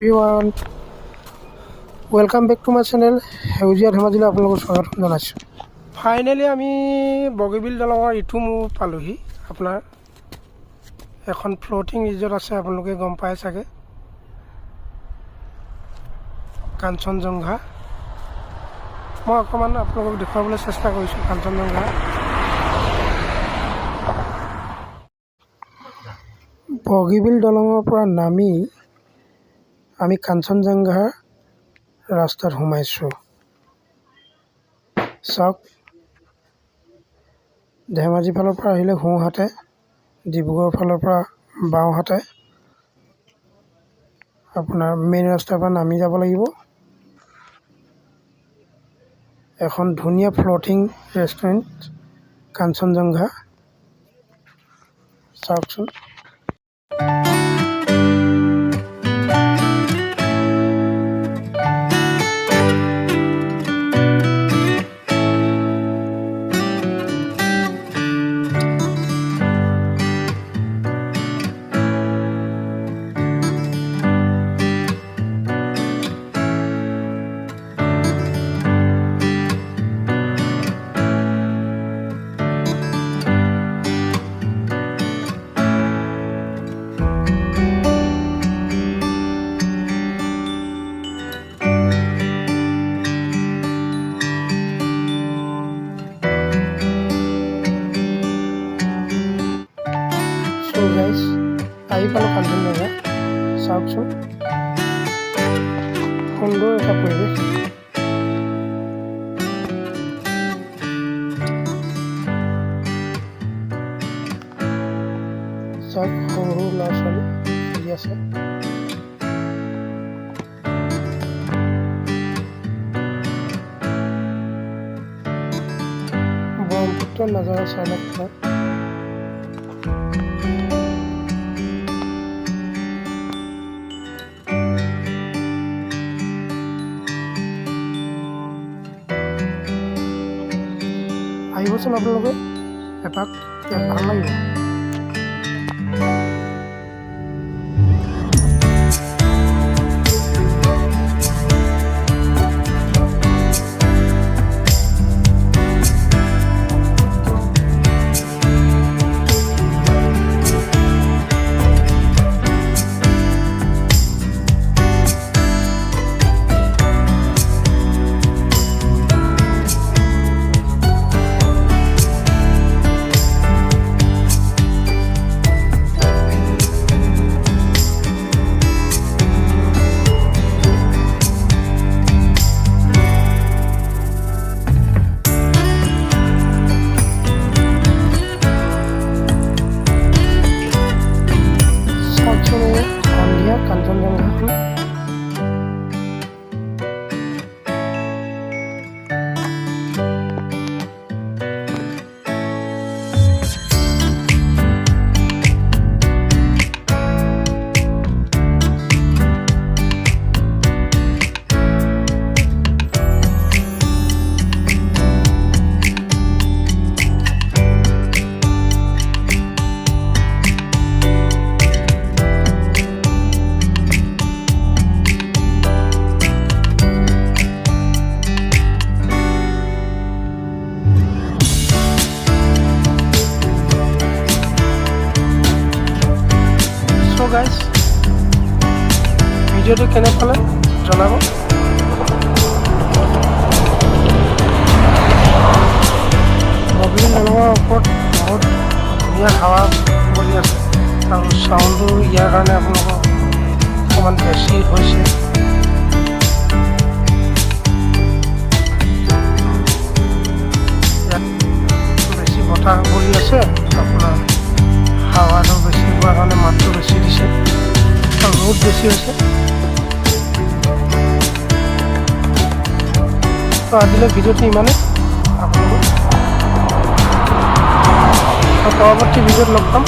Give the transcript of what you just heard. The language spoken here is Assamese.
Everyone welcome back to my channel সেউজীয়া ধেমাজিলৈ আপোনালোকক স্বাগতম জনাইছোঁ। ফাইনেলি আমি বগীবিল দলঙৰ ইটো মূৰ পালোহি। আপোনাৰ এখন ফ্ল'টিং ৰিজৰ্ট আছে, আপোনালোকে গম পায় চাগে, কাঞ্চনজংঘা। মই অকণমান আপোনালোকক দেখুৱাবলৈ চেষ্টা কৰিছোঁ কাঞ্চনজংঘা। বগীবিল দলঙৰ পৰা নামি আমি কাঞ্চনজংঘাৰ ৰাস্তাত সোমাইছোঁ। চাওক, ধেমাজিৰ ফালৰ পৰা আহিলে সোঁহাতে, ডিব্ৰুগড়ৰ ফালৰ পৰা বাওঁহাতে আপোনাৰ মেইন ৰাস্তাৰ পৰা নামি যাব লাগিব। এখন ধুনীয়া ফ্ল'টিং ৰেষ্টুৰেণ্ট কাঞ্চনজংঘা, চাওকচোন। গাইজ, আহি পালোঁ কাঞ্চনজংঘা। চাওকচোন, সুন্দৰ এটা পৰিৱেশ। চাওক, সৰু সৰু ল'ৰা ছোৱালী খেলি আছে। ব্ৰহ্মপুত্ৰ নজাৰা চাইলক আহিবচোন আপোনালোকে এপাক, ইয়াত ভাল লাগিব। কাঞ্চনজংঘাখন গাইজ, ভিডিঅ'টো কেনে পালে জনাব। বগীবিল দলঙৰ ওপৰত বহুত ধুনীয়া হাৱা বলি আছে আৰু চাউণ্ডটো ইয়াৰ কাৰণে আপোনালোকৰ অকণমান বেছি হৈছে। ইয়াত বেছি বতাহ বলি আছে, আপোনাৰ হাৱাটো বেছি হোৱাৰ কাৰণে মাতটো বেছি দিছে আৰু ৰ'দ বেছি হৈছে। তো আজিলৈ ভিডিঅ'টো ইমানেই। আপোনালোক পৰৱৰ্তী ভিডিঅ'ত লগ পাম।